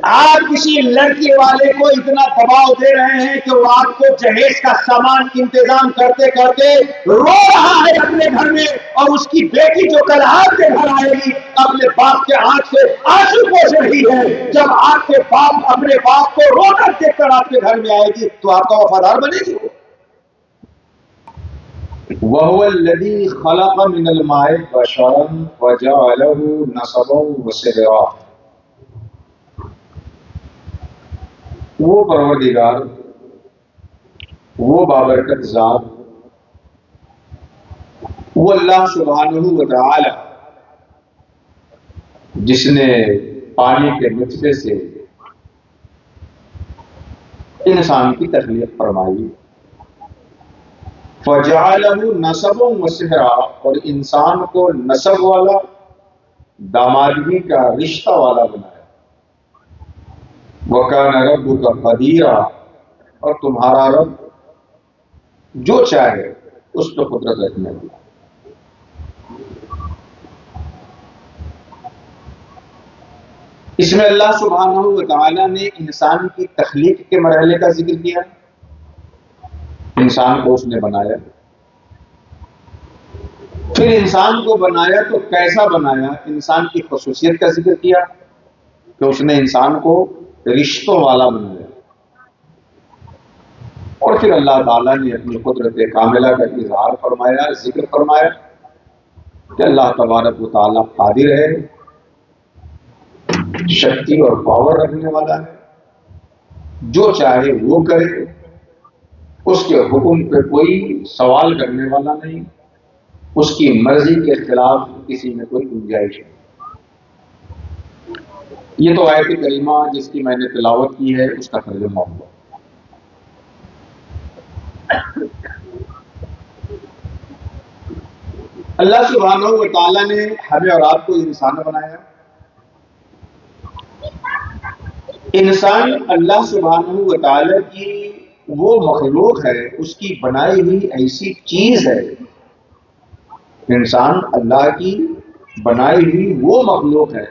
آپ کسی لڑکی والے کو اتنا دباؤ دے رہے ہیں کہ وہ آپ کو جہیز کا سامان انتظام کرتے کرتے رو رہا ہے اپنے گھر میں، اور اس کی بیٹی جو کل آپ کے گھر آئے گی اپنے باپ کے آنکھ سے آنسو پوچھ رہی ہے، جب آپ کے باپ اپنے باپ کو رو کر دیکھ کر آپ کے گھر میں آئے گی تو آپ کا وفادار بنے گی؟ وَهُوَ الَّذِي خَلَقَ مِنَ الْمَاءِ بَشَرًا وَجَعَلَهُ نَسَبًا وَصِهْرًا، وہ پروردگار، وہ بابرکت ذات، وہ اللہ سبحانہ و تعالی جس نے پانی کے نطفے سے انسان کی تخلیق فرمائی، فَجَعَلَهُ نَسَبًا وَصِهْرًا، اور انسان کو نسب والا، دامادگی کا رشتہ والا بنایا، وَكَانَ رَبُّكَ قَدِيرًا، اور تمہارا رب جو چاہے اس پہ قدرت رکھنے والا۔ اس میں اللہ سبحانہ و تعالی نے انسان کی تخلیق کے مرحلے کا ذکر کیا، انسان کو اس نے بنایا، پھر انسان کو بنایا تو کیسا بنایا، انسان کی خصوصیت کا ذکر کیا کہ اس نے انسان کو رشتوں والا بنایا، اور پھر اللہ تعالیٰ نے اپنی قدرت کاملہ کا اظہار فرمایا، ذکر فرمایا کہ اللہ تبارک و تعالیٰ قادر ہے، شکتی اور پاور رکھنے والا ہے، جو چاہے وہ کرے، اس کے حکم پہ کوئی سوال کرنے والا نہیں، اس کی مرضی کے خلاف کسی میں کوئی گنجائش نہیں۔ یہ تو آیت کریمہ جس کی میں نے تلاوت کی ہے اس کا ترجمہ ہوا۔ اللہ سبحانہ و تعالیٰ نے ہمیں اور آپ کو انسان بنایا۔ انسان اللہ سبحانہ و تعالیٰ کی وہ مخلوق ہے، اس کی بنائی ہوئی ایسی چیز ہے، انسان اللہ کی بنائی ہوئی وہ مخلوق ہے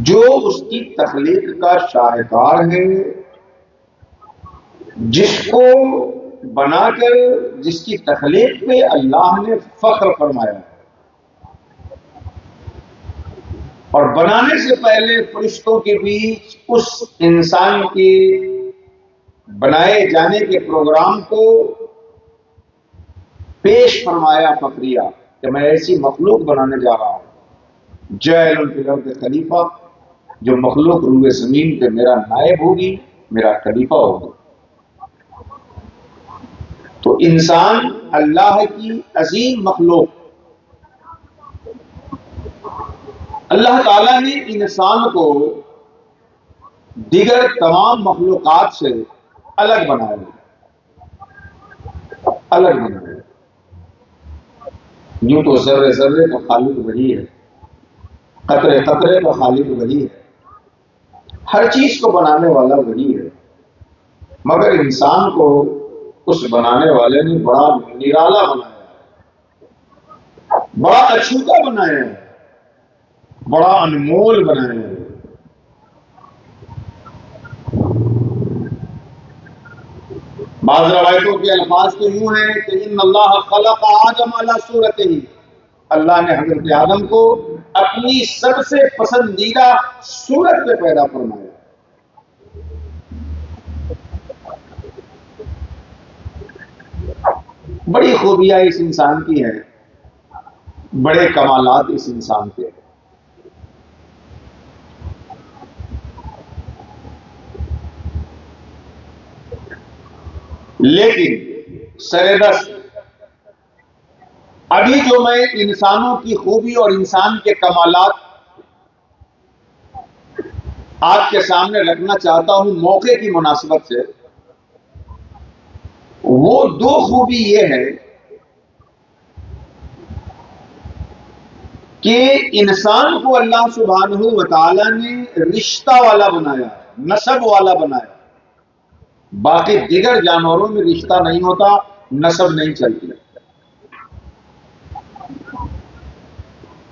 جو اس کی تخلیق کا شاہکار ہے، جس کو بنا کر جس کی تخلیق پہ اللہ نے فخر فرمایا، اور بنانے سے پہلے فرشتوں کے بیچ اس انسان کے بنائے جانے کے پروگرام کو پیش فرمایا فخریہ کہ میں ایسی مخلوق بنانے جا رہا ہوں، جاعل فی الارض خلیفہ، جو مخلوق روئے زمین پہ میرا نائب ہوگی، میرا خلیفہ ہوگی۔ تو انسان اللہ کی عظیم مخلوق، اللہ تعالیٰ نے انسان کو دیگر تمام مخلوقات سے الگ بنایا، الگ بنایا۔ یوں تو ذرے ذرے کا خالق وہی ہے، قطرے قطرے کا خالق وہی ہے، ہر چیز کو بنانے والا وہی ہے، مگر انسان کو اس بنانے والے نے بڑا نرالا بنایا ہے، بڑا اچھوتا بنایا ہے، بڑا انمول بنایا ہے۔ بعض روایتوں کے الفاظ تو یوں ہیں کہ ان اللہ خلق آدم علی صورتہ، اللہ نے حضرت آدم کو اپنی سب سے پسندیدہ صورت پہ پیدا فرمایا۔ بڑی خوبیاں اس انسان کی ہیں، بڑے کمالات اس انسان کے ہیں، لیکن سردست ابھی جو میں انسانوں کی خوبی اور انسان کے کمالات آپ کے سامنے رکھنا چاہتا ہوں موقع کی مناسبت سے، وہ دو خوبی یہ ہے کہ انسان کو اللہ سبحانہ و تعالی نے رشتہ والا بنایا، نسب والا بنایا۔ باقی دیگر جانوروں میں رشتہ نہیں ہوتا، نسب نہیں چلتی،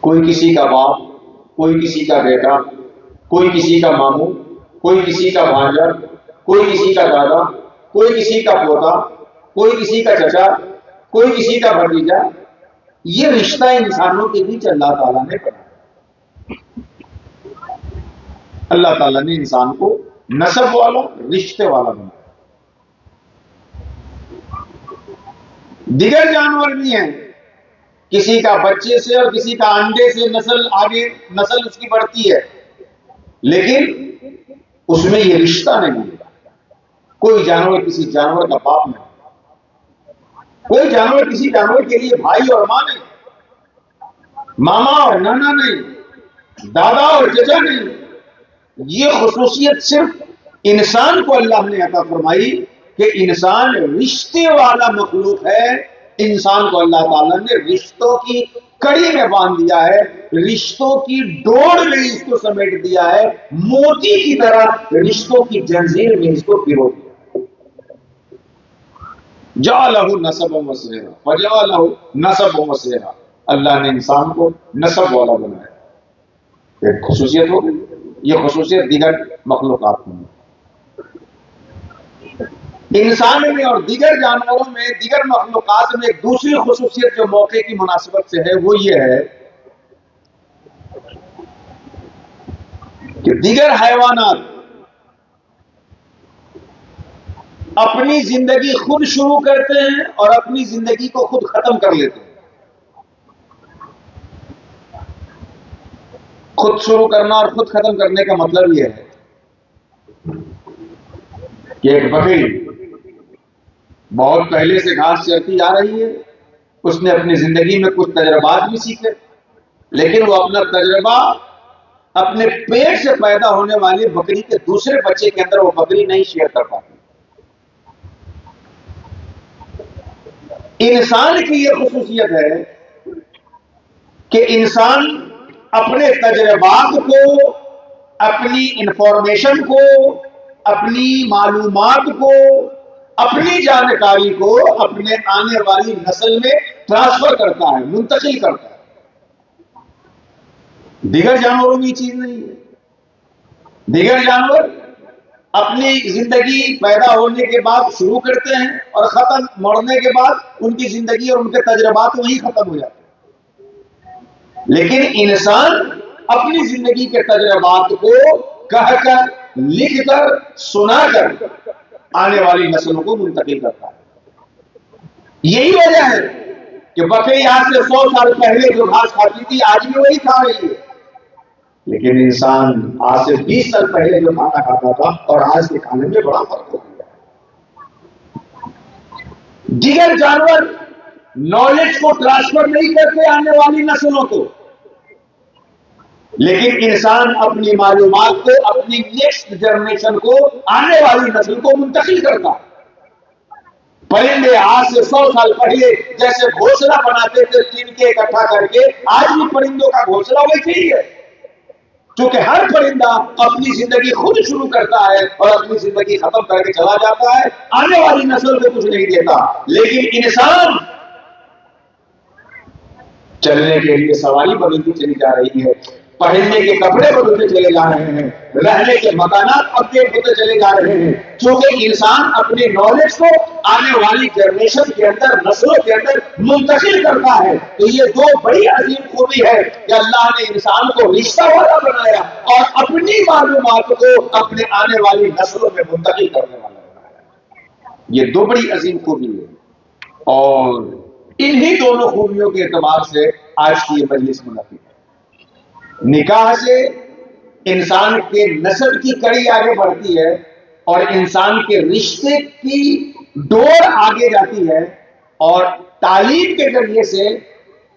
کوئی کسی کا باپ کوئی کسی کا بیٹا، کوئی کسی کا ماموں، کوئی کسی کا بھانجا، کوئی کسی کا دادا، کوئی کسی کا پوتا، کوئی کسی کا چچا، کوئی کسی کا بھتیجا. یہ رشتہ انسانوں کے بیچ اللہ تعالیٰ نے بنایا. اللہ تعالیٰ نے انسان کو نسب والا، رشتے والا بنایا. دیگر جانور بھی ہیں، کسی کا بچے سے اور کسی کا انڈے سے نسل اس کی بڑھتی ہے، لیکن اس میں یہ رشتہ نہیں ہے. کوئی جانور کسی جانور کا باپ نہیں، کوئی جانور کسی جانور کے لیے بھائی اور ماں نہیں، ماما اور نانا نہیں، دادا اور چچا نہیں. یہ خصوصیت صرف انسان کو اللہ نے عطا فرمائی کہ انسان رشتے والا مخلوق ہے. انسان کو اللہ تعالیٰ نے رشتوں کی کڑی میں باندھ دیا ہے، رشتوں کی ڈور میں اس کو سمیٹ دیا ہے، موتی کی طرح رشتوں کی جنزیر میں اس کو پرو دیا. جعلہ نسبا وسیرا وجعلہ نسبا وسیرا. اللہ نے انسان کو نسب والا بنایا. ایک خصوصیت ہو گئی. یہ خصوصیت دیگر مخلوقات میں، انسان میں اور دیگر جانوروں میں، دیگر مخلوقات میں ایک دوسری خصوصیت جو موقع کی مناسبت سے ہے وہ یہ ہے کہ دیگر حیوانات اپنی زندگی خود شروع کرتے ہیں اور اپنی زندگی کو خود ختم کر لیتے ہیں. خود شروع کرنا اور خود ختم کرنے کا مطلب یہ ہے کہ ایک بکری بہت پہلے سے گھاس چرتی آ رہی ہے، اس نے اپنی زندگی میں کچھ تجربات بھی سیکھے، لیکن وہ اپنا تجربہ اپنے پیٹ سے پیدا ہونے والی بکری کے دوسرے بچے کے اندر وہ بکری نہیں شیئر کر پاتی. انسان کی یہ خصوصیت ہے کہ انسان اپنے تجربات کو، اپنی انفارمیشن کو، اپنی معلومات کو، اپنی جانکاری کو اپنے آنے والی نسل میں ٹرانسفر کرتا ہے، منتقل کرتا ہے. دیگر جانوروں میں یہ چیز نہیں ہے. دیگر جانور اپنی زندگی پیدا ہونے کے بعد شروع کرتے ہیں اور ختم مرنے کے بعد ان کی زندگی اور ان کے تجربات وہی ختم ہو جاتے ہیں. لیکن انسان اپنی زندگی کے تجربات کو کہہ کر، لکھ کر، سنا کر آنے والی نسلوں کو منتقل کرتا ہے. یہی وجہ ہے کہ بکری آج سے 100 سال پہلے جو گھاس کھاتی تھی آج بھی وہی کھا رہی ہے، لیکن انسان آج سے 20 سال پہلے جو کھانا کھاتا تھا اور آج کے کھانے میں بڑا فرق ہو گیا. دیگر جانور نالج کو ٹرانسفر نہیں کرتے آنے والی نسلوں کو، لیکن انسان اپنی معلومات کو اپنی نیکسٹ جنریشن کو، آنے والی نسل کو منتقل کرتا. پرندے آج سے 100 سال پہلے جیسے گھونسلہ بناتے تھے ٹین کے اکٹھا کر کے، آج بھی پرندوں کا گھونسلہ ویسے ہی ہے. کیونکہ ہر پرندہ اپنی زندگی خود شروع کرتا ہے اور اپنی زندگی ختم کر کے چلا جاتا ہے، آنے والی نسل کو کچھ نہیں دیتا. لیکن انسان چلنے کے لیے سواری بدلتی چلی جا رہی ہے، پہننے کے کپڑے بدلتے چلے جا رہے ہیں، رہنے کے مکانات اپڈیٹ ہوتے چلے جا رہے ہیں. چونکہ انسان اپنی نالج کو آنے والی جنریشن کے اندر، نسلوں کے اندر منتقل کرتا ہے. تو یہ دو بڑی عظیم خوبی ہے کہ اللہ نے انسان کو رشتہ والا بنایا اور اپنی معلومات کو اپنے آنے والی نسلوں میں منتقل کرنے والا بنایا. یہ دو بڑی عظیم خوبی ہے، اور انہی دونوں خوبیوں کے اعتبار سے آج کی یہ مجلس منعقد ہے. نکاح سے انسان کے نسب کی کڑی آگے بڑھتی ہے اور انسان کے رشتے کی ڈور آگے جاتی ہے، اور تعلیم کے ذریعے سے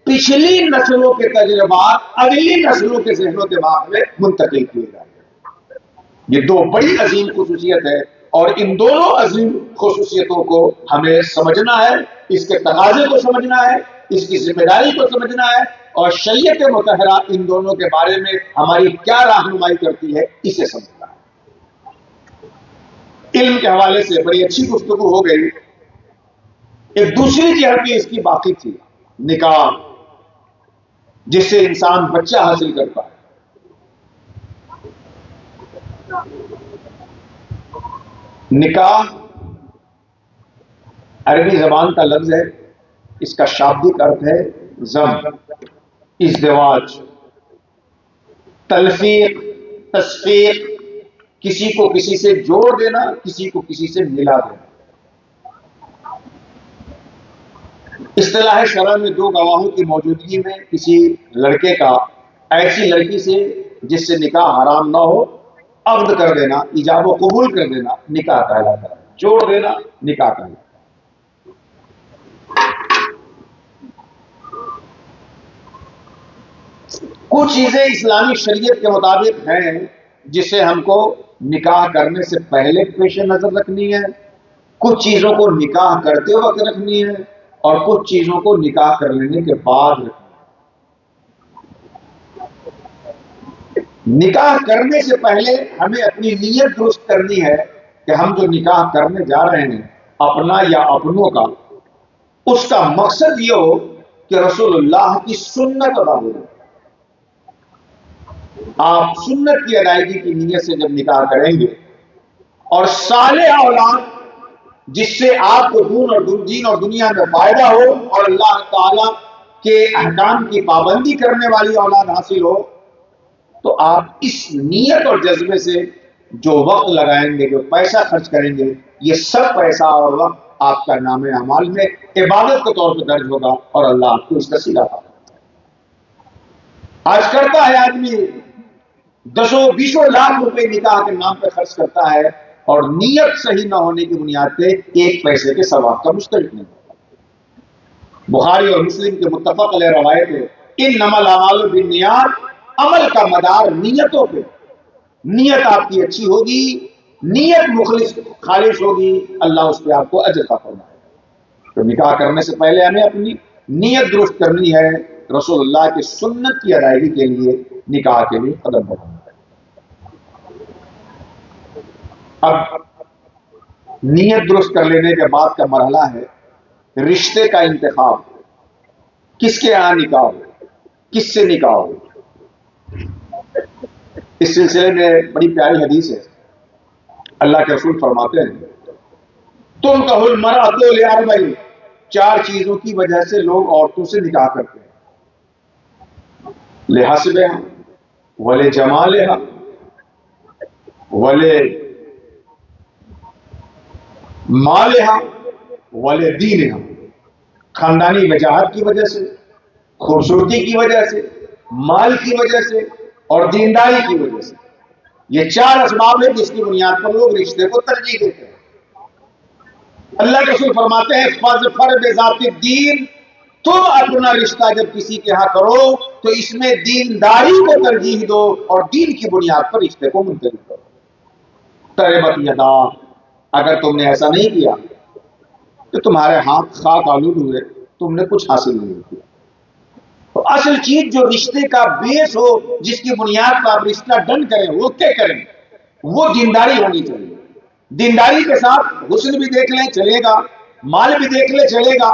پچھلی نسلوں کے تجربات اگلی نسلوں کے ذہن و دماغ میں منتقل کیے جاتے ہیں. یہ دو بڑی عظیم خصوصیت ہے، اور ان دونوں عظیم خصوصیتوں کو ہمیں سمجھنا ہے، اس کے تقاضے کو سمجھنا ہے، اس کی ذمہ داری کو سمجھنا ہے، اور شریعت مطہرہ ان دونوں کے بارے میں ہماری کیا رہنمائی کرتی ہے اسے سمجھنا ہے. علم کے حوالے سے بڑی اچھی گفتگو ہو گئی. ایک دوسری جہت بھی اس کی باقی تھی، نکاح، جس سے انسان بچہ حاصل کرتا ہے. نکاح عربی زبان کا لفظ ہے، اس کا شابدک ارتھ ہے زم، ازدواج، تلفیق، تصفیق، کسی کو کسی سے جوڑ دینا، کسی کو کسی سے ملا دینا۔ اصطلاح شرع میں دو گواہوں کی موجودگی میں کسی لڑکے کا ایسی لڑکی سے جس سے نکاح حرام نہ ہو عقد کر دینا، ایجاب و قبول کر دینا نکاح کہلاتا ہے، جوڑ دینا نکاح کہلاتا ہے۔ کچھ چیزیں اسلامی شریعت کے مطابق ہیں جسے ہم کو نکاح کرنے سے پہلے پیش نظر رکھنی ہے، کچھ چیزوں کو نکاح کرتے وقت رکھنی ہے، اور کچھ چیزوں کو نکاح کر لینے کے بعد رکھنی ہے۔ نکاح کرنے سے پہلے ہمیں اپنی نیت درست کرنی ہے کہ ہم جو نکاح کرنے جا رہے ہیں اپنا یا اپنوں کا، اس کا مقصد یہ ہو کہ رسول اللہ کی سنت ادا ہو جائے۔ آپ سنت کی ادائیگی کی نیت سے جب نکاح کریں گے اور صالح اولاد جس سے آپ کو دین اور دنیا میں فائدہ ہو اور اللہ تعالی کے احکام کی پابندی کرنے والی اولاد حاصل ہو، تو آپ اس نیت اور جذبے سے جو وقت لگائیں گے، جو پیسہ خرچ کریں گے، یہ سب پیسہ اور وقت آپ کا نام اعمال میں عبادت کے طور پہ درج ہوگا اور اللہ آپ کو اس کا صلہ دے گا۔ آج کرتا ہے آدمی 10-20 لاکھ روپے نکاح کے نام پہ خرچ کرتا ہے اور نیت صحیح نہ ہونے کی بنیاد پہ ایک پیسے کے ثواب کا مستحق نہیں ہوتا۔ بخاری اور مسلم کے متفق علیہ روایت ہے، انما الاعمال بالنیات، عمل کا مدار نیتوں پہ، نیت آپ کی اچھی ہوگی، نیت مخلص خالص ہوگی، اللہ اس پہ آپ کو اجر عطا فرمائے گا۔ تو نکاح کرنے سے پہلے ہمیں اپنی نیت درست کرنی ہے، رسول اللہ کی سنت کی ادائیگی کے لیے نکاح کے لیے قدم بڑھانا ہے۔ اب نیت درست کر لینے کے بعد کا مرحلہ ہے رشتے کا انتخاب، کس کے یہاں نکاح ہو، کس سے نکاح ہو۔ اس سلسلے میں بڑی پیاری حدیث ہے، اللہ کے رسول فرماتے ہیں تنکح المرأۃ لاربع، 4 چیزوں کی وجہ سے لوگ عورتوں سے نکاح کرتے ہیں، لحسبها ولجمالها ولمالها ولدینها، خاندانی وجاہت کی وجہ سے، خوبصورتی کی وجہ سے، مال کی وجہ سے اور دینداری کی وجہ سے۔ یہ 4 اسباب ہیں جس کی بنیاد پر لوگ رشتے کو ترجیح دیتے ہیں۔ اللہ کے رسول فرماتے ہیں فاظفر بذات الدین، تم اپنا رشتہ جب کسی کے ہاں کرو تو اس میں دینداری کو ترجیح دو اور دین کی بنیاد پر رشتے کو منتخب کرو۔ تربت یدا، اگر تم نے ایسا نہیں کیا تو تمہارے ہاتھ خاک آلود ہوئے، تم نے کچھ حاصل نہیں کیا۔ تو اصل چیز جو رشتے کا بیس ہو، جس کی بنیاد پر آپ رشتہ ڈن کریں، وہ کیا کریں، وہ دینداری ہونی چاہیے۔ دینداری کے ساتھ حسن بھی دیکھ لیں چلے گا، مال بھی دیکھ لیں چلے گا،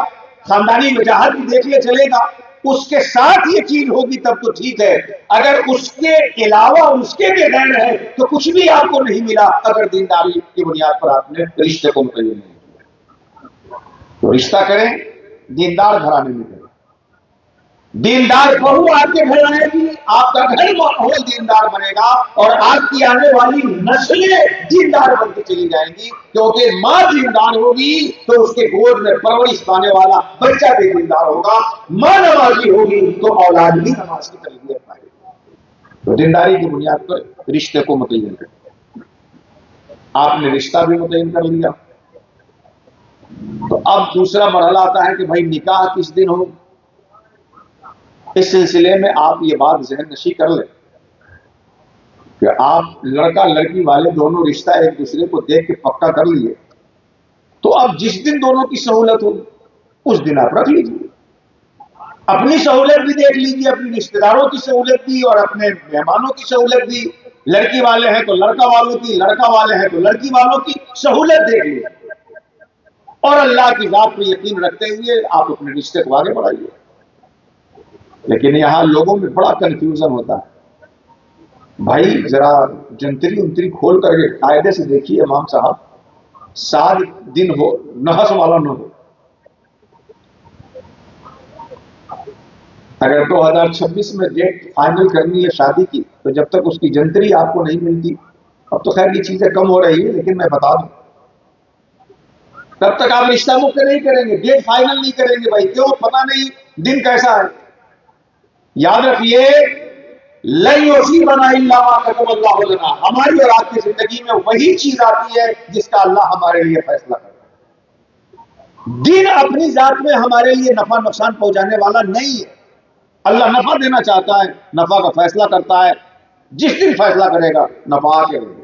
خاندانی وجاہت بھی دیکھ لیں چلے گا، اس کے ساتھ یہ چیز ہوگی تب تو ٹھیک ہے۔ اگر اس کے علاوہ اس کے بغیر ہے تو کچھ بھی آپ کو نہیں ملا، اگر دینداری کی بنیاد پر آپ نے رشتے کو متعین نہیں کیا۔ تو رشتہ کریں دیندار گھرانے میں کریں، دیندار بہو آپ کے گھر آئے گی، آپ کا گھر ماحول دیندار بنے گا اور آپ کی آنے والی نسلیں دیندار بنتی چلی جائیں گی، کیونکہ ماں دیندار ہوگی تو اس کے گود میں پرورش پانے والا بچہ بھی دیندار ہوگا، ماں نمازی ہوگی تو اولاد بھی نماز کی تربیت پائے گی۔ تو دینداری کی بنیاد پر رشتے کو متعین کریں۔ آپ نے رشتہ بھی متعین کر لیا، تو اب دوسرا مرحلہ آتا ہے کہ بھائی نکاح کس دن ہو۔ اس سلسلے میں آپ یہ بات ذہن نشی کر لیں کہ آپ لڑکا لڑکی والے دونوں رشتہ ایک دوسرے کو دیکھ کے پکا کر لیے، تو اب جس دن دونوں کی سہولت ہو اس دن آپ رکھ لیجیے، اپنی سہولت بھی دیکھ لیجیے، اپنی رشتے داروں کی سہولت بھی اور اپنے مہمانوں کی سہولت بھی، لڑکی والے ہیں تو لڑکا والوں کی، لڑکا والے ہیں تو لڑکی والوں کی سہولت دیکھ لیجیے، اور اللہ کی ذات پہ یقین رکھتے ہوئے آپ اپنے رشتے کو آگے بڑھائیے۔ لیکن یہاں لوگوں میں بڑا کنفیوژن ہوتا ہے، بھائی ذرا جنتری انتری کھول کر کے قاعدے سے دیکھیے امام صاحب، 7 دن ہو نحس والا نہ ہو. اگر 2026 میں ڈیٹ فائنل کرنی ہے شادی کی تو جب تک اس کی جنتری آپ کو نہیں ملتی، اب تو خیر یہ چیزیں کم ہو رہی ہے لیکن میں بتا دوں تب تک آپ رشتہ مکت نہیں کریں گے، ڈیٹ فائنل نہیں کریں گے. بھائی کیوں؟ پتہ نہیں دن کیسا ہے. یاد رکھیے لن یصیبنا الا ما كتب اللہ لنا، ہماری اور آپ کی زندگی میں وہی چیز آتی ہے جس کا اللہ ہمارے لیے فیصلہ کرتا ہے. دن اپنی ذات میں ہمارے لیے نفع نقصان پہنچانے والا نہیں ہے. اللہ نفع دینا چاہتا ہے، نفع کا فیصلہ کرتا ہے، جس دن فیصلہ کرے گا نفع آ کے رہے گا.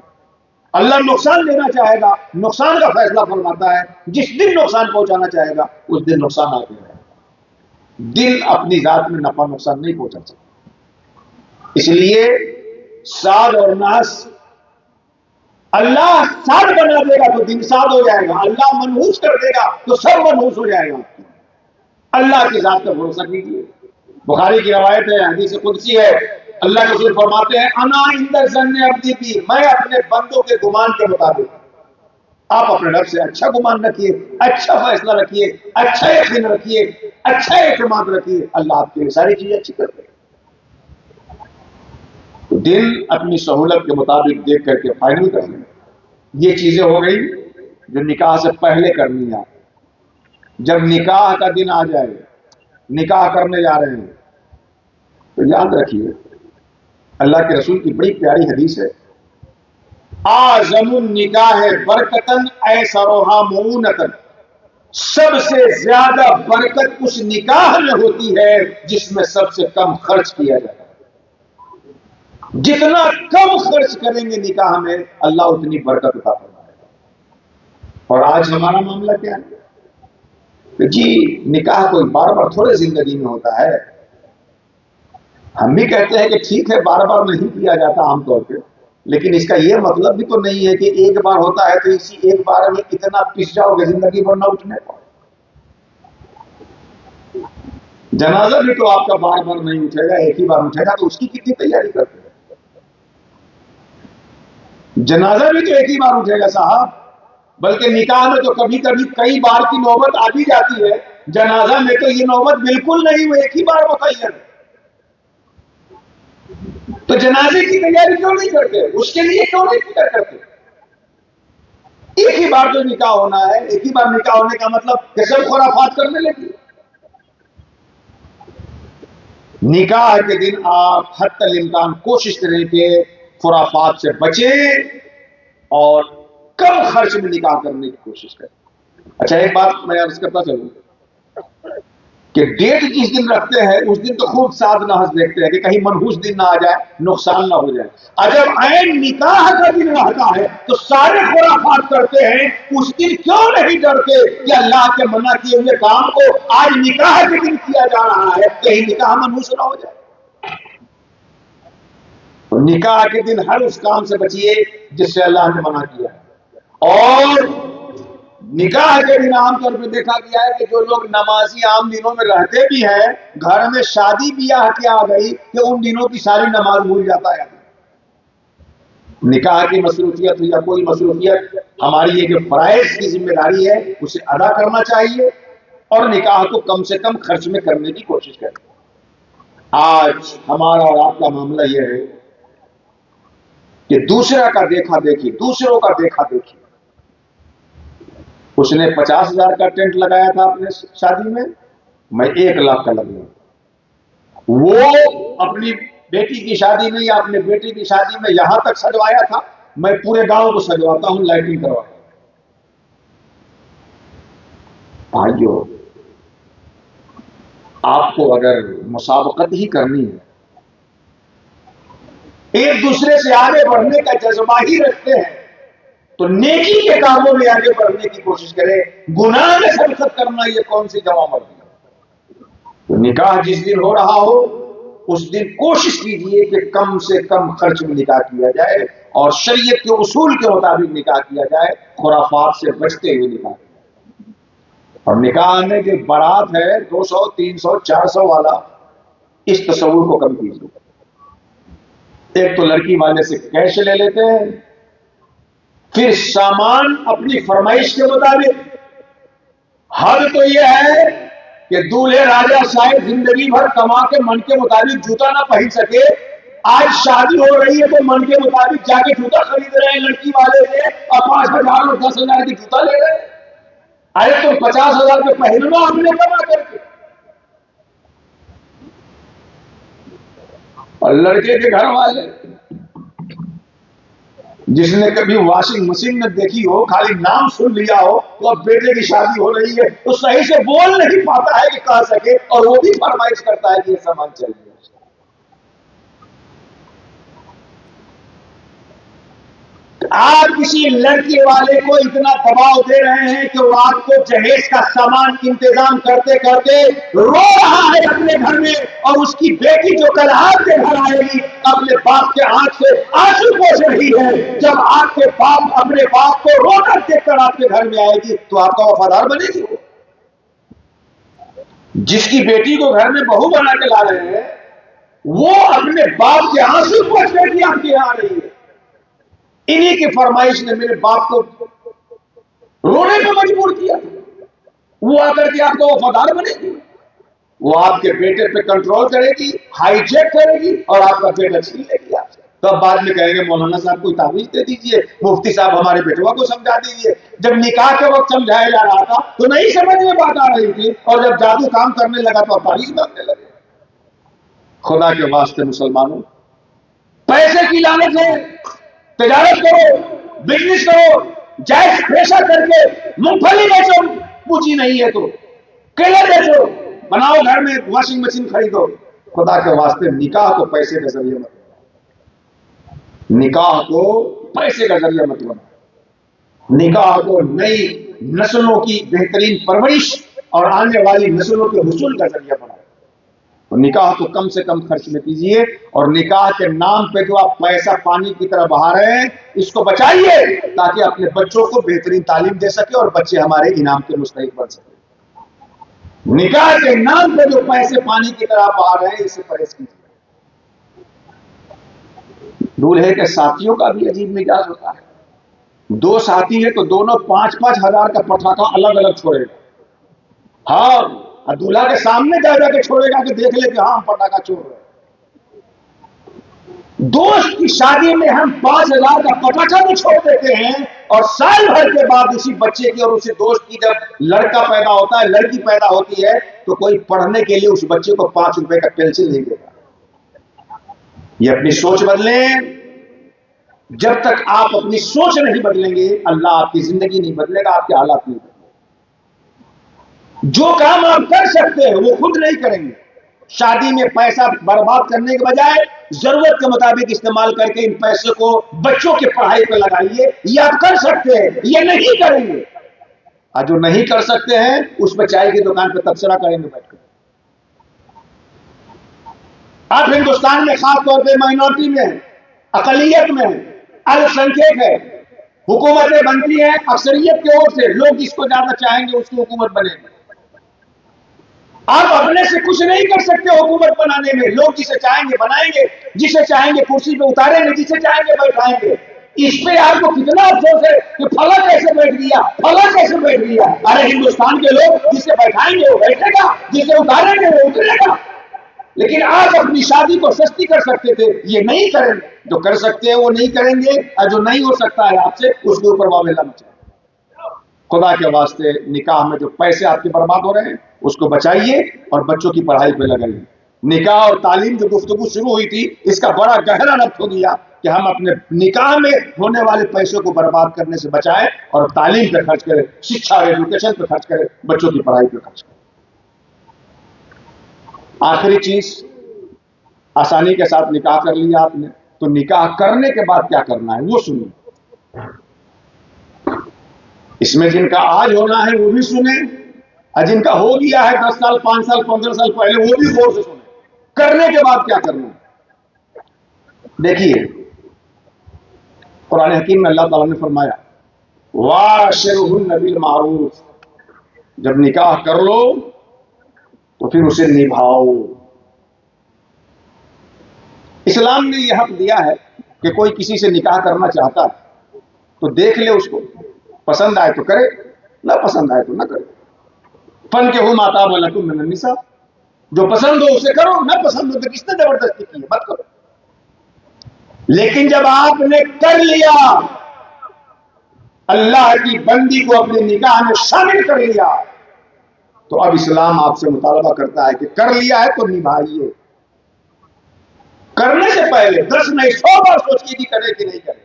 اللہ نقصان دینا چاہے گا، نقصان کا فیصلہ فرماتا ہے، جس دن نقصان پہنچانا چاہے گا اس دن نقصان آ کے رہے گا. دل اپنی ذات میں نفع نقصان نہیں پہنچا سکتا. اس لیے ساد اور ناس، اللہ ساد بنا دے گا تو دن ساد ہو جائے گا، اللہ منحوس کر دے گا تو سب منحوس ہو جائے گا. اللہ کی ذات پر بھروسہ کیجیے. بخاری کی روایت ہے، حدیث قدسی ہے، اللہ کے رسول فرماتے ہیں انا عند ظن عبدی بی، میں اپنے بندوں کے گمان کے مطابق. آپ اپنے رب سے اچھا گمان رکھیے، اچھا فیصلہ رکھیے، اچھا یقین رکھیے، اچھا اعتماد رکھیے، اللہ آپ کے لیے ساری چیزیں اچھی کر دے گا. تو دل اپنی سہولت کے مطابق دیکھ کر کے فائنل کر لیں. یہ چیزیں ہو گئی جو نکاح سے پہلے کرنی ہے. جب نکاح کا دن آ جائے، نکاح کرنے جا رہے ہیں تو یاد رکھیے اللہ کے رسول کی بڑی پیاری حدیث ہے، اعظم النکاح برکتن ایسرھا مؤونۃ، سب سے زیادہ برکت اس نکاح میں ہوتی ہے جس میں سب سے کم خرچ کیا جاتا ہے. جتنا کم خرچ کریں گے نکاح میں اللہ اتنی برکت عطا فرمائے گا. اور آج ہمارا معاملہ کیا ہے کہ جی نکاح کوئی بار بار تھوڑے زندگی میں ہوتا ہے. ہم بھی کہتے ہیں کہ ٹھیک ہے بار بار نہیں کیا جاتا عام طور پہ، لیکن اس کا یہ مطلب بھی تو نہیں ہے کہ ایک بار ہوتا ہے تو اسی ایک بار میں اتنا پس جاؤ گے زندگی بھر نہ اٹھنے پاؤ. جنازہ بھی تو آپ کا بار بار نہیں اٹھے گا، ایک ہی بار اٹھے گا، تو اس کی کتنی تیاری کرتے ہیں. جنازہ بھی تو ایک ہی بار اٹھے گا صاحب، بلکہ نکاح میں تو کبھی کبھی کئی بار کی نوبت آ بھی جاتی ہے. جنازہ میں تو یہ نوبت بالکل نہیں، وہ ایک ہی بار متعین. تو جنازے کی تیاری کیوں نہیں کرتے؟ اس کے لیے کیوں نہیں فکر کرتے؟ ایک ہی بار جو نکاح ہونا ہے، ایک ہی بار نکاح ہونے کا مطلب کہ سب خرافات کرنے لگی. نکاح کے دن آپ حتی الامکان کوشش کریں کہ خرافات سے بچیں اور کم خرچ میں نکاح کرنے کی کوشش کریں. اچھا ایک بات میں عرض کرتا چلوں کہ ڈیٹ جس دن رکھتے ہیں اس دن تو خوب ساد نحس دیکھتے ہیں کہ کہیں منحوس دن نہ آ جائے، نقصان نہ ہو جائے. اور جب عین نکاح کا دن رہتا ہے تو سارے خرافات کرتے ہیں. اس دن کیوں نہیں ڈرتے کہ اللہ کے منع کیے ہوئے کام کو آج نکاح کے دن کیا جا رہا ہے، کہیں نکاح منحوس نہ ہو جائے. تو نکاح کے دن ہر اس کام سے بچیے جس سے اللہ نے منع کیا ہے. اور نکاح کے دن عام طور پہ دیکھا گیا ہے کہ جو لوگ نمازی عام دنوں میں رہتے بھی ہیں، گھر میں شادی بیاہ کی آ گئی کہ ان دنوں کی ساری نماز بھول جاتا ہے. نکاح کی مصروفیت یا کوئی مصروفیت ہماری یہ کہ فرائض کی ذمہ داری ہے اسے ادا کرنا چاہیے اور نکاح کو کم سے کم خرچ میں کرنے کی کوشش کریں. آج ہمارا اور آپ کا معاملہ یہ ہے کہ دوسرا کا دیکھا دیکھی، دوسروں کا دیکھا دیکھی. اس نے 50,000 کا ٹینٹ لگایا تھا اپنے شادی میں، میں 1,00,000 کا لگایا. وہ اپنی بیٹی کی شادی میں یا اپنے بیٹی کی شادی میں یہاں تک سجوایا تھا، میں پورے گاؤں کو سجواتا ہوں، لائٹنگ کرواتا ہوں. بھائیو آپ کو اگر مسابقت ہی کرنی ہے، ایک دوسرے سے آگے بڑھنے کا جذبہ ہی رکھتے ہیں تو نیکی کے کاموں میں آگے بڑھنے کی کوشش کرے. گناہ میں شرکت کرنا یہ کون سی جوان مرضی ہے؟ تو نکاح جس دن ہو رہا ہو اس دن کوشش کیجیے کہ کم سے کم خرچ میں نکاح کیا جائے اور شریعت کے اصول کے مطابق نکاح کیا جائے، خرافات سے بچتے ہوئے نکاح کیا جائے. اور نکاح میں جو بارات ہے 200 300 400 والا، اس تصور کو کم کیجیے. ایک تو لڑکی والے سے کیش لے لیتے ہیں، پھر سامان اپنی فرمائش کے مطابق۔ حد تو یہ ہے کہ دولہے راجا صاحب زندگی بھر کما کے من کے مطابق جوتا نہ پہن سکے، آج شادی ہو رہی ہے تو من کے مطابق جا کے جوتا خرید رہے ہیں لڑکی والے سے، اور 5,000 اور 10,000 کی جوتا لے رہے ہیں۔ ارے تو 50,000 کے پہننا ہم نے کما کر کے، اور لڑکے کے گھر والے جس نے کبھی واشنگ مشین نہ دیکھی ہو، خالی نام سن لیا ہو، تو اب بیٹے کی شادی ہو رہی ہے تو صحیح سے بول نہیں پاتا ہے کہ کہہ سکے، اور وہ بھی فرمائش کرتا ہے کہ یہ سامان چاہیے۔ آپ کسی لڑکی والے کو اتنا دباؤ دے رہے ہیں کہ وہ آپ کو جہیز کا سامان انتظام کرتے کرتے رو رہا ہے اپنے گھر میں، اور اس کی بیٹی جو کل آپ کے گھر آئے گی اپنے باپ کے آنکھ سے آنسو پوچھ رہی ہے۔ جب آپ کے باپ اپنے باپ کو رو کر دیکھ کر آپ کے گھر میں آئے گی تو آپ کا وفادار بنے گی؟ جس کی بیٹی کو گھر میں بہو بنا کے لا رہے ہیں وہ اپنے باپ کے آنسو پوچھ کر کے آپ کے یہاں آ رہی ہے۔ انہی کی فرمائش نے میرے باپ کو رونے پہ مجبور کیا، وہ آ کر کے آپ کو وفادار بنے گی؟ وہ آپ کے بیٹے پہ کنٹرول کرے گی، ہائی جیک کرے گی، اور آپ کا بیٹا چھین لے گی آپ سے۔ تو اب بعد میں کہیں گے مولانا صاحب کوئی تعویذ دے دیجئے، مفتی صاحب ہمارے بیٹوا کو سمجھا دیجئے۔ جب نکاح کے وقت سمجھایا جا رہا تھا تو نہیں سمجھ میں بات آ رہی تھی، اور جب جادو کام کرنے لگا تو اب تعویذ مانگنے لگے۔ خدا کے واسطے مسلمانوں، پیسے کی لالچ ہے، تجارت کرو، بزنس کرو، جائز پیشہ کر کے مونگ پھلی بیچو، پوچھی نہیں ہے تو کیلے بیچو، بناؤ گھر میں واشنگ مشین خریدو۔ خدا کے واسطے نکاح کو پیسے کا ذریعہ مت بناؤ، نکاح کو پیسے کا ذریعہ مت بناؤ، نکاح کو نئی نسلوں کی بہترین پرورش اور آنے والی نسلوں کے حصول کا ذریعہ بناؤ۔ نکاح کو کم سے کم خرچ میں کیجیے، اور نکاح کے نام پہ جو آپ پیسہ پانی کی طرح بہا رہے ہیں اس کو بچائیے، تاکہ اپنے بچوں کو بہترین تعلیم دے سکے اور بچے ہمارے انعام کے مستحق بن سکے۔ نکاح کے نام پہ جو پیسے پانی کی طرح بہا رہے ہیں اسے پرہیز کیجیے۔ دولہے کے ساتھیوں کا بھی عجیب مزاج ہوتا ہے، دو ساتھی ہے تو دونوں 5,000 کا پٹاخہ الگ الگ چھوڑے گا، ہاں دولہا کے سامنے جا کے چھوڑے گا کہ دیکھ لے کہ ہاں ہم پٹاخہ چھوڑ رہے ہیں۔ دوست کی شادی میں ہم 5,000 کا پٹاخہ بھی چھوڑ دیتے ہیں، اور سال بھر کے بعد اسی بچے کی اور اسی دوست کی جب لڑکا پیدا ہوتا ہے، لڑکی پیدا ہوتی ہے، تو کوئی پڑھنے کے لیے اس بچے کو 5 روپے کا پینسل نہیں دے گا۔ یہ اپنی سوچ بدلیں۔ جب تک آپ اپنی سوچ نہیں بدلیں گے اللہ آپ کی زندگی نہیں بدلے گا، آپ کے حالات نہیں بدلیں گے۔ جو کام آپ کر سکتے ہیں وہ خود نہیں کریں گے۔ شادی میں پیسہ برباد کرنے کے بجائے ضرورت کے مطابق استعمال کر کے ان پیسے کو بچوں کی پڑھائی پہ لگائیے، یہ آپ کر سکتے ہیں، یہ نہیں کریں گے۔ اور جو نہیں کر سکتے ہیں اس پہ چائے کی دکان پہ تبصرہ کریں گے بیٹھ کر۔ آپ ہندوستان میں خاص طور پہ مائنورٹی میں ہیں، اقلیت میں ہیں، الگ سنکھیک ہے، حکومتیں بنتی ہیں اکثریت کی اور سے، لوگ جس کو زیادہ چاہیں گے اس کی حکومت بنے گی۔ آپ اپنے سے کچھ نہیں کر سکتے حکومت بنانے میں، لوگ جسے چاہیں گے بنائیں گے، جسے چاہیں گے کرسی پہ اتاریں گے، جسے چاہیں گے بیٹھائیں گے۔ اس پہ آپ کو کتنا افسوس ہے کہ فلاں کیسے بیٹھ گیا، فلاں کیسے بیٹھ گیا۔ ارے ہندوستان کے لوگ جسے بیٹھائیں گے وہ بیٹھے گا، جسے اتاریں گے وہ اترے گا۔ لیکن آپ اپنی شادی کو سستی کر سکتے تھے، یہ نہیں کریں گے۔ جو کر سکتے ہیں وہ نہیں کریں گے، اور جو نہیں ہو سکتا ہے آپ سے اس کے اوپر واویلا مچائیں۔ خدا کے واسطے نکاح میں جو پیسے آپ کے برباد ہو رہے ہیں اس کو بچائیے اور بچوں کی پڑھائی پہ لگائیے۔ نکاح اور تعلیم جو گفتگو شروع ہوئی تھی اس کا بڑا گہرا ربط ہو گیا کہ ہم اپنے نکاح میں ہونے والے پیسوں کو برباد کرنے سے بچائیں اور تعلیم پہ خرچ کریں، شکشا اور ایجوکیشن پہ خرچ کریں، بچوں کی پڑھائی پہ خرچ کریں۔ آخری چیز، آسانی کے ساتھ نکاح کر لیا آپ نے، تو نکاح کرنے کے بعد کیا کرنا ہے وہ سنیں۔ اس میں جن کا آج ہونا ہے وہ بھی سنیں، اور جن کا ہو گیا ہے 10 سال 5 سال 15 سال پہلے وہ بھی غور سے سنیں۔ کرنے کے بعد کیا کرنا ہے دیکھیے، قرآن حکیم میں اللہ تعالیٰ نے فرمایا وَعَاشِرْهُنَّ بِالْمَعْرُوفِ، جب نکاح کر لو تو پھر اسے نبھاؤ۔ اسلام نے یہ حق دیا ہے کہ کوئی کسی سے نکاح کرنا چاہتا ہے تو دیکھ لے اس کو، پسند آئے تو کرے، نہ پسند آئے تو نہ کرے۔ فن کے ہو ماتا لکم من النساء، جو پسند ہو اسے کرو، نہ پسند ہو تو کس نے زبردستی کی ہے، مت کرو۔ لیکن جب آپ نے کر لیا، اللہ کی بندی کو اپنے نکاح میں شامل کر لیا، تو اب اسلام آپ سے مطالبہ کرتا ہے کہ کر لیا ہے تو نبھائیے۔ کرنے سے پہلے 10 نہیں 100 بار سوچیے کہ کرے کہ نہیں کرے،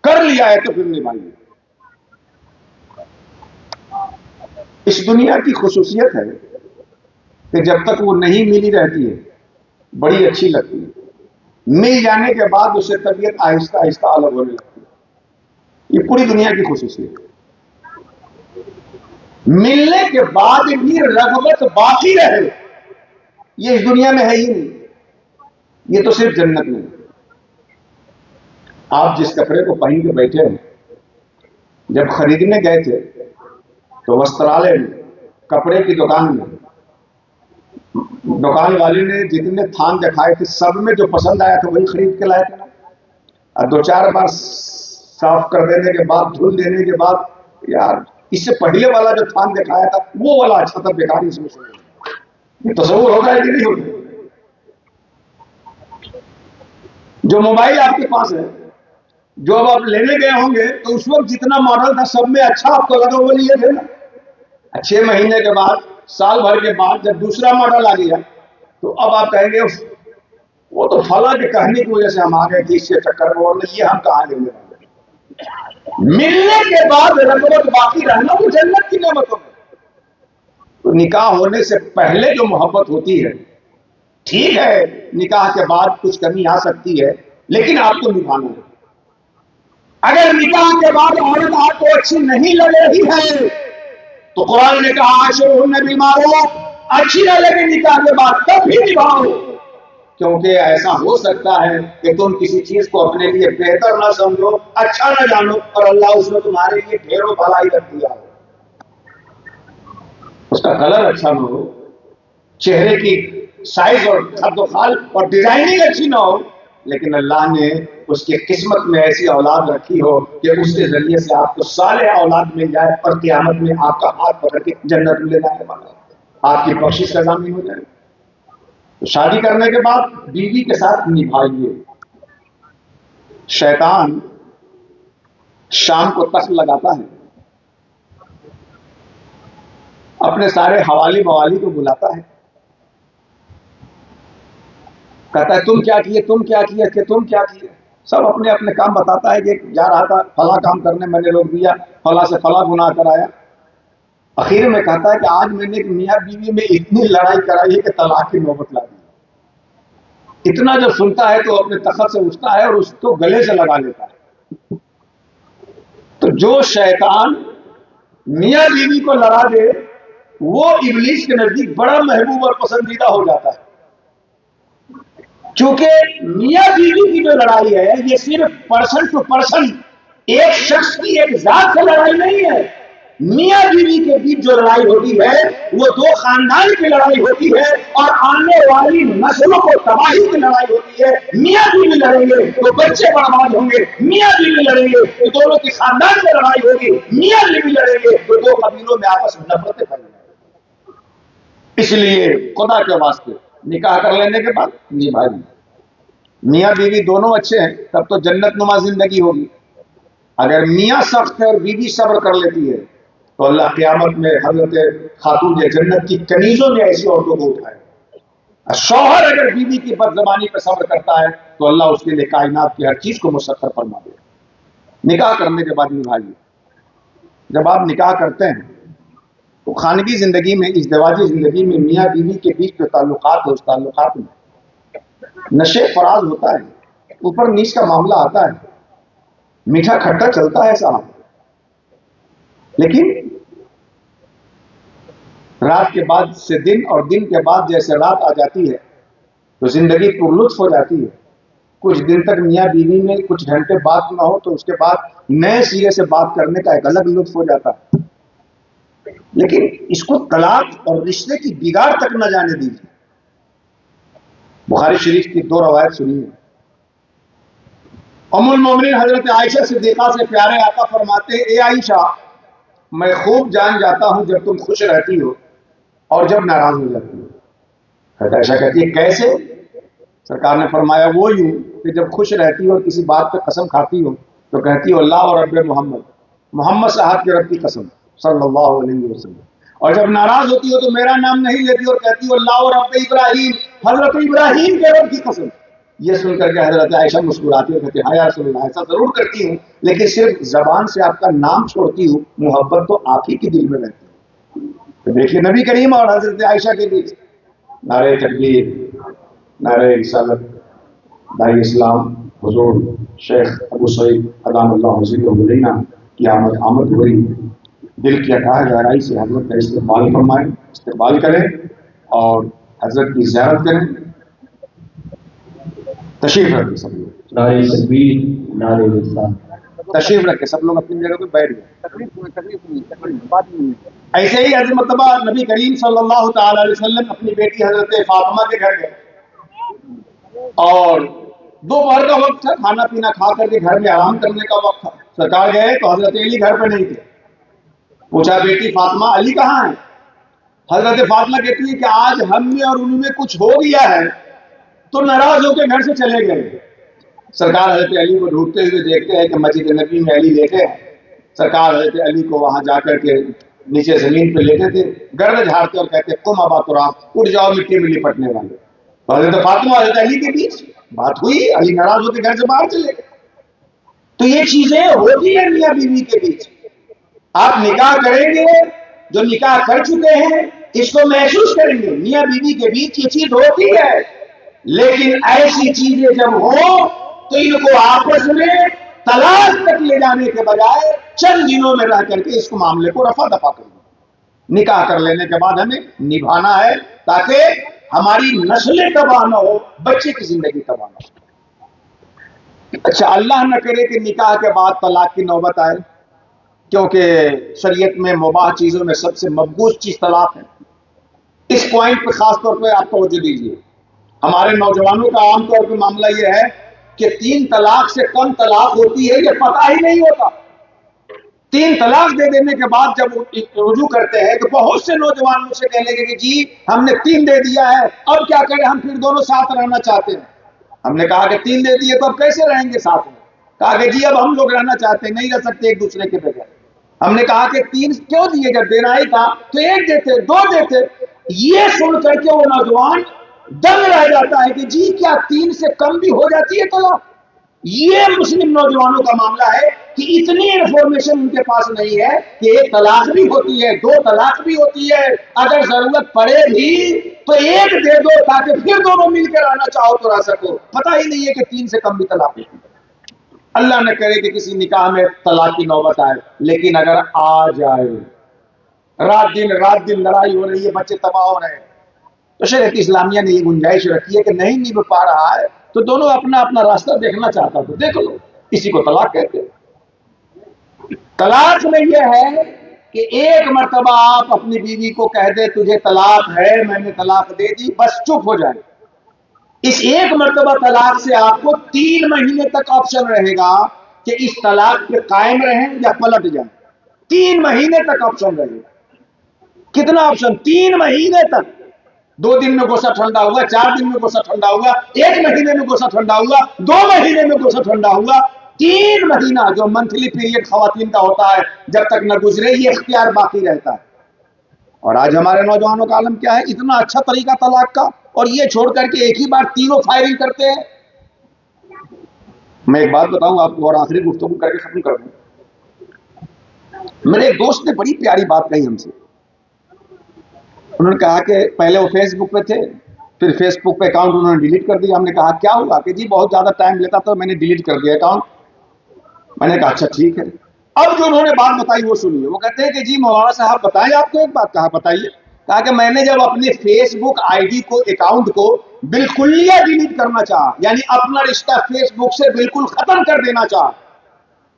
کر لیا ہے تو پھر نبھائیے۔ اس دنیا کی خصوصیت ہے کہ جب تک وہ نہیں ملی رہتی ہے بڑی اچھی لگتی ہے، مل جانے کے بعد اسے طبیعت آہستہ آہستہ الگ ہونے لگتی ہے۔ یہ پوری دنیا کی خصوصیت ہے۔ ملنے کے بعد بھی رغبت باقی رہے، یہ اس دنیا میں ہے ہی نہیں، یہ تو صرف جنت میں ہے۔ آپ جس کپڑے کو پہن کے بیٹھے ہیں، جب خریدنے گئے تھے تو وسترالے میں کپڑے کی دکان میں دکان والے نے جتنے تھان دکھائے تھے سب میں جو پسند آیا تھا وہی خرید کے لائے تھے، اور 2-4 بار صاف کر دینے کے بعد، دھل دینے کے بعد، یار اس سے پہلے والا جو تھان دکھایا تھا وہ والا اچھا تھا، بیکار اس میں سے۔ یہ تصور ہوتا ہے کہ نہیں ہوتا؟ جو موبائل آپ کے پاس ہے، جو اب آپ لینے گئے ہوں گے تو اس وقت جتنا ماڈل تھا سب میں اچھا آپ کو لگا وہ لیے تھے نا۔ 6 مہینے کے بعد، سال بھر کے بعد جب دوسرا ماڈل آ گیا تو اب آپ کہیں گے وہ تو فلاں کے کہنے کی وجہ سے ہم آ گئے تھے اس کے چکر میں، ورنہ یہ ہم کہاں لینے والے۔ ملنے کے بعد رغبت باقی رہنا وہ جنت کی نعمتوں میں۔ تو نکاح ہونے سے پہلے جو محبت ہوتی ہے، ٹھیک ہے نکاح کے بعد کچھ کمی آ سکتی ہے لیکن آپ کو نبھانا ہے۔ اگر نکاح کے بعد عورت آپ کو اچھی نہیں لگ رہی ہے تو قرآن نے کہا عاشرہن بالمعروف، اچھی نہ لگے نکاح کے بعد تب بھی نبھاؤ، کیونکہ ایسا ہو سکتا ہے کہ تم کسی چیز کو اپنے لیے بہتر نہ سمجھو، اچھا نہ جانو، اور اللہ اس میں تمہارے لیے ڈھیروں بھلائی رکھ دیا ہو۔ اس کا کلر اچھا نہ ہو، چہرے کی سائز اور خد و خال اور ڈیزائننگ اچھی نہ ہو، لیکن اللہ نے اس کی قسمت میں ایسی اولاد رکھی ہو کہ اس کے ذریعے سے آپ کو صالح اولاد مل جائے اور قیامت میں آپ کا ہاتھ پکڑ کے جنت میں لے جانے والا ہے، آپ کی بخشش کا ضامن ہو جائے۔ تو شادی کرنے کے بعد بیوی کے ساتھ نبھائیے۔ شیطان شام کو تخت لگاتا ہے، اپنے سارے حوالی موالی کو بلاتا ہے، کہتا ہے تم کیا کیے، تم کیا کیے، کہ تم کیا کیے، سب اپنے اپنے کام بتاتا ہے کہ جا رہا تھا فلاں کام کرنے میں نے روک دیا، فلاں سے فلاں گناہ کرایا۔ اخیر میں کہتا ہے کہ آج میں نے میاں بیوی میں اتنی لڑائی کرائی ہے کہ طلاق کی نوبت لا دی۔ اتنا جب سنتا ہے تو اپنے تخت سے اٹھتا ہے اور اس کو گلے سے لگا لیتا ہے۔ تو جو شیطان میاں بیوی کو لڑا دے وہ ابلیس کے نزدیک بڑا محبوب اور پسندیدہ ہو جاتا ہے، چونکہ میاں بیوی کی جو لڑائی ہے یہ صرف پرسن ٹو پرسن، ایک شخص کی ایک ذات سے لڑائی نہیں ہے۔ میاں بیوی کے بیچ جو لڑائی ہوتی ہے وہ 2 خاندان کی لڑائی ہوتی ہے اور آنے والی نسلوں کو تباہی کی لڑائی ہوتی ہے۔ میاں بیوی لڑیں گے تو بچے برباد ہوں گے، میاں بیوی لڑیں گے تو دونوں کی خاندان میں لڑائی ہوگی، میاں بیوی لڑیں گے تو 2 قبیلوں میں آپس میں نفرتیں پھیلیں گی۔ اس لیے خدا کے واسطے نکاح کر لینے کے بعد نبھائیے۔ میاں بیوی دونوں اچھے ہیں تب تو جنت نما زندگی ہوگی۔ اگر میاں سخت ہے اور بیوی صبر کر لیتی ہے تو اللہ قیامت میں حضرت خاتون جنت کی کنیزوں نے ایسی عورتوں کو اٹھائے۔ شوہر اگر بیوی کی بد زبانی پہ صبر کرتا ہے تو اللہ اس کے لیے کائنات کی ہر چیز کو مسخر فرما دے۔ نکاح کرنے کے بعد نبھائیے۔ جب آپ نکاح کرتے ہیں تو خانگی زندگی میں، ازدواجی زندگی میں میاں بیوی کے بیچ جو تعلقات ہے اس تعلقات میں نشے فراز ہوتا ہے، اوپر نیچ کا معاملہ آتا ہے، میٹھا کھٹا چلتا ہے صاحب، لیکن رات کے بعد سے دن اور دن کے بعد جیسے رات آ جاتی ہے تو زندگی پر لطف ہو جاتی ہے۔ کچھ دن تک میاں بیوی میں کچھ گھنٹے بات نہ ہو تو اس کے بعد نئے سرے سے بات کرنے کا ایک الگ لطف ہو جاتا ہے، لیکن اس کو طلاق اور رشتے کی بگاڑ تک نہ جانے دیجیے۔ بخاری شریف کی 2 روایت سنیے۔ ام المومنین حضرت عائشہ صدیقہ سے پیارے آقا فرماتے ہیں اے عائشہ میں خوب جان جاتا ہوں جب تم خوش رہتی ہو اور جب ناراض ہو جاتی ہو۔ حضرت عائشہ کہتی ہے کیسے؟ سرکار نے فرمایا وہ یوں کہ جب خوش رہتی ہو اور کسی بات پہ قسم کھاتی ہو تو کہتی ہو اللہ اور رب محمد، محمد صاحب کے رب کی قسم صلی اللہ علیہ وسلم، اور جب ناراض ہوتی ہو تو میرا نام نہیں لیتی اور کہتی ہو اللہ اور رب ابراہیم، حضرت ابراہیم کے رب کی قسم۔ یہ سن کر کے حضرت عائشہ مسکراتی ہو کہتی ہاں یا رسول اللہ ایسا ضرور کرتی ہوں لیکن صرف زبان سے آپ کا نام چھوڑتی ہوں، محبت تو آپ ہی کے دل میں رہتی ہے۔ تو دیکھیے نبی کریم اور حضرت عائشہ کے بیچ نعرہ تکبیر، نعرہ رسالت، داعی اسلام حضور شیخ ابو سعید ادام اللہ حضرت مدینہ کی آمد ہوئی۔ دل کی اٹھا گہرائی سے حضرت کا استقبال فرمائیں، استقبال کریں اور حضرت کی زیارت کریں۔ تشریف رکھیں سب لوگ، نعرہ تکبیر، نعرہ رسالت۔ تشریف رکھیں سب لوگ اپنی جگہ پہ بیٹھ گئے۔ ایسے ہی حضرت مرتبہ نبی کریم صلی اللہ تعالی علیہ وسلم اپنی بیٹی حضرت فاطمہ کے گھر گئے اور دوپہر کا وقت تھا، کھانا پینا کھا کر کے گھر میں آرام کرنے کا وقت تھا۔ سرکار گئے تو حضرت علی گھر پہ نہیں تھے۔ پوچھا بیٹی فاطمہ علی کہاں ہے؟ حضرت فاطمہ کہتی ہے کہ آج ہم میں اور ان میں کچھ ہو گیا ہے تو ناراض ہو کے گھر سے چلے گئے۔ سرکار حضرت علی کو ڈھونڈتے ہوئے دیکھتے ہیں کہ مسجد نبی میں علی لیٹے ہیں۔ سرکار حضرت علی کو وہاں جا کر کے نیچے زمین پہ لیٹے تھے، گرد جھاڑتے اور کہتے قم ابا تراب، اٹھ جاؤ مٹی میں لپٹنے والے۔ تو حضرت فاطمہ اور حضرت علی کے بیچ بات ہوئی، علی ناراض ہو کے گھر سے باہر چلے گئے۔ تو یہ چیزیں ہوتی ہیں میاں بیوی کے بیچ۔ آپ نکاح کریں گے، جو نکاح کر چکے ہیں اس کو محسوس کریں گے، میاں بیوی کے بیچ یہ چیز ہوتی ہے، لیکن ایسی چیزیں جب ہوں تو ان کو آپس میں طلاق تک لے جانے کے بجائے چند دنوں میں رہ کر کے اس کو معاملے کو رفع دفع کر دیں۔ نکاح کر لینے کے بعد ہمیں نبھانا ہے تاکہ ہماری نسلیں تباہ نہ ہو، بچے کی زندگی تباہ نہ ہو۔ اچھا اللہ نہ کرے کہ نکاح کے بعد طلاق کی نوبت آئے، کیونکہ شریعت میں مباح چیزوں میں سب سے مقبول چیز طلاق ہے۔ اس پوائنٹ پہ خاص طور پہ آپ توجہ دیجیے۔ ہمارے نوجوانوں کا عام طور پہ معاملہ یہ ہے کہ 3 طلاق سے کم طلاق ہوتی ہے یہ پتہ ہی نہیں ہوتا۔ 3 طلاق دے دینے کے بعد جب رجوع کرتے ہیں تو بہت سے نوجوان مجھ سے کہنے لگے کہ جی ہم نے 3 دے دیا ہے اب کیا کریں، ہم پھر دونوں ساتھ رہنا چاہتے ہیں۔ ہم نے کہا کہ 3 دے دیے تو اب کیسے رہیں گے ساتھ میں؟ کہا کہ جی اب ہم لوگ رہنا چاہتے ہیں، نہیں رہ سکتے ایک دوسرے کے بغیر۔ ہم نے کہا کہ 3 کیوں دیے، جب دینا ہی تھا تو 1 دیتے 2 دیتے۔ یہ سن کر کے وہ نوجوان دنگ رہ جاتا ہے کہ جی کیا 3 سے کم بھی ہو جاتی ہے طلاق؟ یہ مسلم نوجوانوں کا معاملہ ہے کہ اتنی انفارمیشن ان کے پاس نہیں ہے کہ 1 طلاق بھی ہوتی ہے، 2 طلاق بھی ہوتی ہے، اگر ضرورت پڑے بھی تو 1 دے دو تاکہ پھر دونوں مل کے رہنا چاہو تو رہ سکو۔ پتہ ہی نہیں ہے کہ 3 سے کم بھی طلاق ہوتی ہے۔ اللہ نہ کرے کہ کسی نکاح میں طلاق کی نوبت آئے، لیکن اگر آ جائے، رات دن لڑائی ہو رہی ہے، بچے تباہ ہو رہے ہیں، تو شریعت اسلامیہ نے یہ گنجائش رکھی ہے کہ نہیں نبھ پا رہا ہے تو دونوں اپنا اپنا راستہ دیکھنا چاہتا تو دیکھ لو، اسی کو طلاق کہتے ہیں۔ طلاق میں یہ ہے کہ 1 مرتبہ آپ اپنی بیوی کو کہہ دے تجھے طلاق ہے، میں نے طلاق دے دی، بس چپ ہو جائے۔ اس 1 مرتبہ طلاق سے آپ کو 3 مہینے تک آپشن رہے گا کہ اس طلاق پہ قائم رہیں یا پلٹ جائیں۔ 3 مہینے تک آپشن رہے گا۔ کتنا آپشن؟ 3 مہینے تک۔ 2 دن میں غصہ ٹھنڈا ہوا، 4 دن میں غصہ ٹھنڈا ہوا، 1 مہینے میں غصہ ٹھنڈا ہوا، 2 مہینے میں غصہ ٹھنڈا ہوا، 3 مہینہ جو منتھلی پیریڈ خواتین کا ہوتا ہے جب تک نہ گزرے یہ اختیار باقی رہتا ہے۔ اور آج ہمارے نوجوانوں کا عالم کیا ہے، اتنا اچھا طریقہ طلاق کا، اور یہ چھوڑ کر کے ایک ہی بار تینوں فائرنگ کرتے ہیں۔ میں ایک بات بتاؤں آپ کو اور آخری گفتگو کر کے ختم کر دوں۔ میرے ایک دوست نے بڑی پیاری بات کہی ہم سے۔ انہوں نے کہا کہ پہلے وہ فیس بک پہ تھے، پھر فیس بک پہ اکاؤنٹ انہوں نے ڈیلیٹ کر دیا۔ ہم نے کہا کیا ہوا؟ کہ جی بہت زیادہ ٹائم لیتا تو میں نے ڈیلیٹ کر دیا اکاؤنٹ۔ میں نے کہا اچھا ٹھیک ہے۔ اب جو انہوں نے بات بتائی وہ سنیے۔ وہ کہتے ہیں کہ جی مولانا صاحب بتائیں آپ کو ایک بات۔ کہا بتائیے۔ کہا کہ میں نے جب اپنے فیس بک آئی ڈی کو اکاؤنٹ کو بالکلیہ ڈیلیٹ کرنا چاہا، یعنی اپنا رشتہ فیس بک سے بالکل ختم کر دینا چاہا،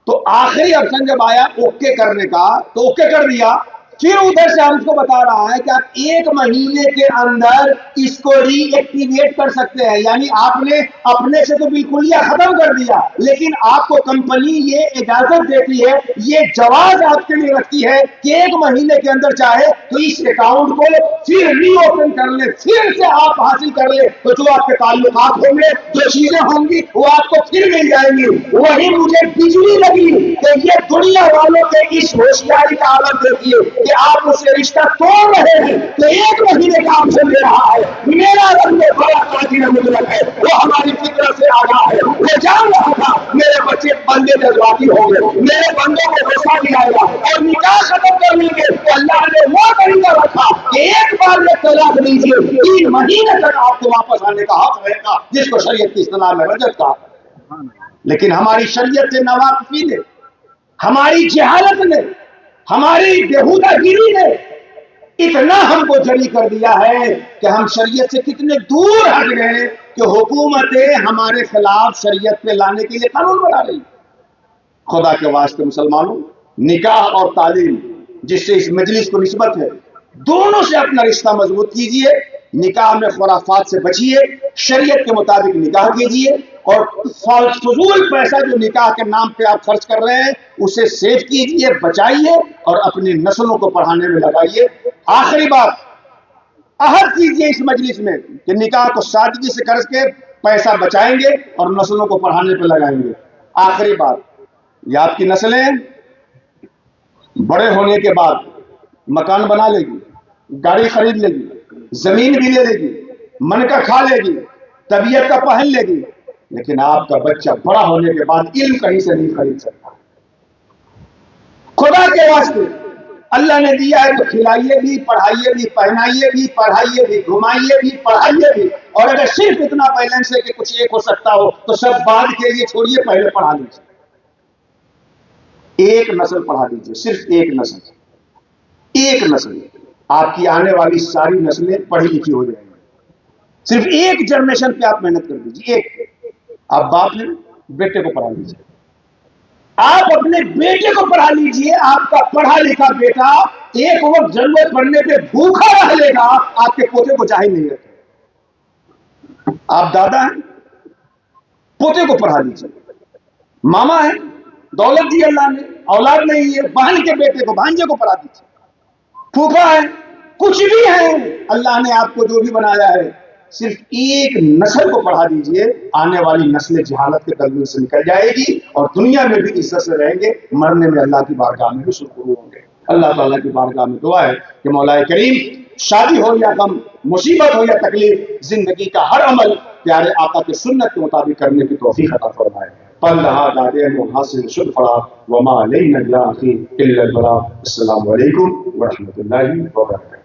تو آخری آپشن جب آیا اوکے کرنے کا تو اوکے کر دیا، پھر ادھر سے ہم کو بتا رہا ہے کہ آپ 1 مہینے کے اندر اس کو ری ایکٹیویٹ کر سکتے ہیں، یعنی آپ نے اپنے سے تو بالکل یہ ختم کر دیا، لیکن آپ کو کمپنی یہ اجازت دیتی ہے، یہ جواز آپ کے لیے رکھتی ہے کہ 1 مہینے کے اندر چاہے تو اس اکاؤنٹ کو پھر ری اوپن کر لیں، پھر سے آپ حاصل کر لیں، تو جو آپ کے تعلقات ہوں گے، جو چیزیں ہوں گی، وہ آپ کو پھر مل جائیں گی۔ وہی مجھے بجلی لگی کہ یہ دنیا والوں کے اس ہوشیاری کا عالم دیکھیے کہ آپ اس سے رشتہ توڑ رہے ہیں تو 1 مہینے کا آپ سے لے رہا ہے۔ میرا رب میں بڑا قادر مطلق ہے، وہ ہماری فطرت سے آگاہ ہے، وہ جان رہا تھا میرے بچے بندے جذباتی ہوں گے، میرے بندوں کو غصہ بھی آئے گا اور نکاح ختم کر لیں گے، تو اللہ نے وہ طریقہ رکھا کہ ایک بار میں طلاق دیجیے، 3 مہینے تک آپ کو واپس آنے کا حق رہے گا، جس کو شریعت کی اصطلاح میں رجعت کہا۔ لیکن ہماری شریعت سے ناواقفی نے، ہماری جہالت نے، ہماری بےہودہ گیری نے اتنا ہم کو جری کر دیا ہے کہ ہم شریعت سے کتنے دور ہٹ گئے کہ حکومتیں ہمارے خلاف شریعت پہ لانے کے لیے قانون بنا رہی۔ خدا کے واسطے مسلمانوں، نکاح اور تعلیم جس سے اس مجلس کو نسبت ہے، دونوں سے اپنا رشتہ مضبوط کیجئے، نکاح میں خرافات سے بچیے، شریعت کے مطابق نکاح کیجئے، اور فضول پیسہ جو نکاح کے نام پہ آپ خرچ کر رہے ہیں اسے سیو کیجئے، بچائیے اور اپنی نسلوں کو پڑھانے میں لگائیے۔ آخری بات، عہد کیجئے اس مجلس میں کہ نکاح کو سادگی سے کر کے پیسہ بچائیں گے اور نسلوں کو پڑھانے پہ لگائیں گے۔ آخری بات، یہ آپ کی نسلیں بڑے ہونے کے بعد مکان بنا لے گی، گاڑی خرید لے گی، زمین بھی لے لے گی، من کا کھا لے گی، طبیعت کا پہن لے گی، لیکن آپ کا بچہ بڑا ہونے کے بعد علم کہیں سے نہیں خرید سکتا۔ خدا کے واسطے اللہ نے دیا ہے تو کھلائیے بھی، پڑھائیے بھی، پہنائیے بھی، پڑھائیے بھی، گھمائیے بھی، پڑھائیے بھی، اور اگر صرف اتنا بیلنس ہے کہ کچھ ایک ہو سکتا ہو تو سب بعد کے لیے چھوڑیے، پہلے پڑھا لیجیے۔ ایک نسل پڑھا دیجیے، صرف ایک نسل، ایک نسل، آپ کی آنے والی ساری نسلیں پڑھی لکھی ہو جائیں گی۔ صرف ایک جنریشن پہ آپ محنت کر دیجیے، ایک۔ آپ باپ ہیں، بیٹے کو پڑھا لیجیے، آپ اپنے بیٹے کو پڑھا لیجیے، آپ کا پڑھا لکھا بیٹا ایک وقت ضرورت پڑنے پہ بھوکا رہ لے گا، آپ کے پوتے کو جاہل نہیں رہتے۔ آپ دادا ہیں، پوتے کو پڑھا لیجیے، ماما ہے، دولت دی اللہ نے، اولاد نہیں ہے، بہن کے بیٹے کو، بھانجے کو پڑھا دیجیے، پھوپھا ہے، کچھ بھی ہے، اللہ نے آپ کو جو بھی بنایا ہے، صرف ایک نسل کو پڑھا دیجئے، آنے والی نسل جہالت کے دلدل سے نکل جائے گی اور دنیا میں بھی عزت سے رہیں گے، مرنے میں اللہ کی بارگاہ میں بھی سرخرو ہوں گے۔ اللہ تعالیٰ کی بارگاہ میں دعا ہے کہ مولا کریم شادی ہو یا غم، مصیبت ہو یا تکلیف، زندگی کا ہر عمل پیارے آقا کے سنت کے مطابق کرنے کی توفیق عطا فرمائے۔ پل رہا دادے کو حاصل شد پڑا وما علینا الا البلاغ۔ السلام علیکم ورحمۃ اللہ وبرکاتہ۔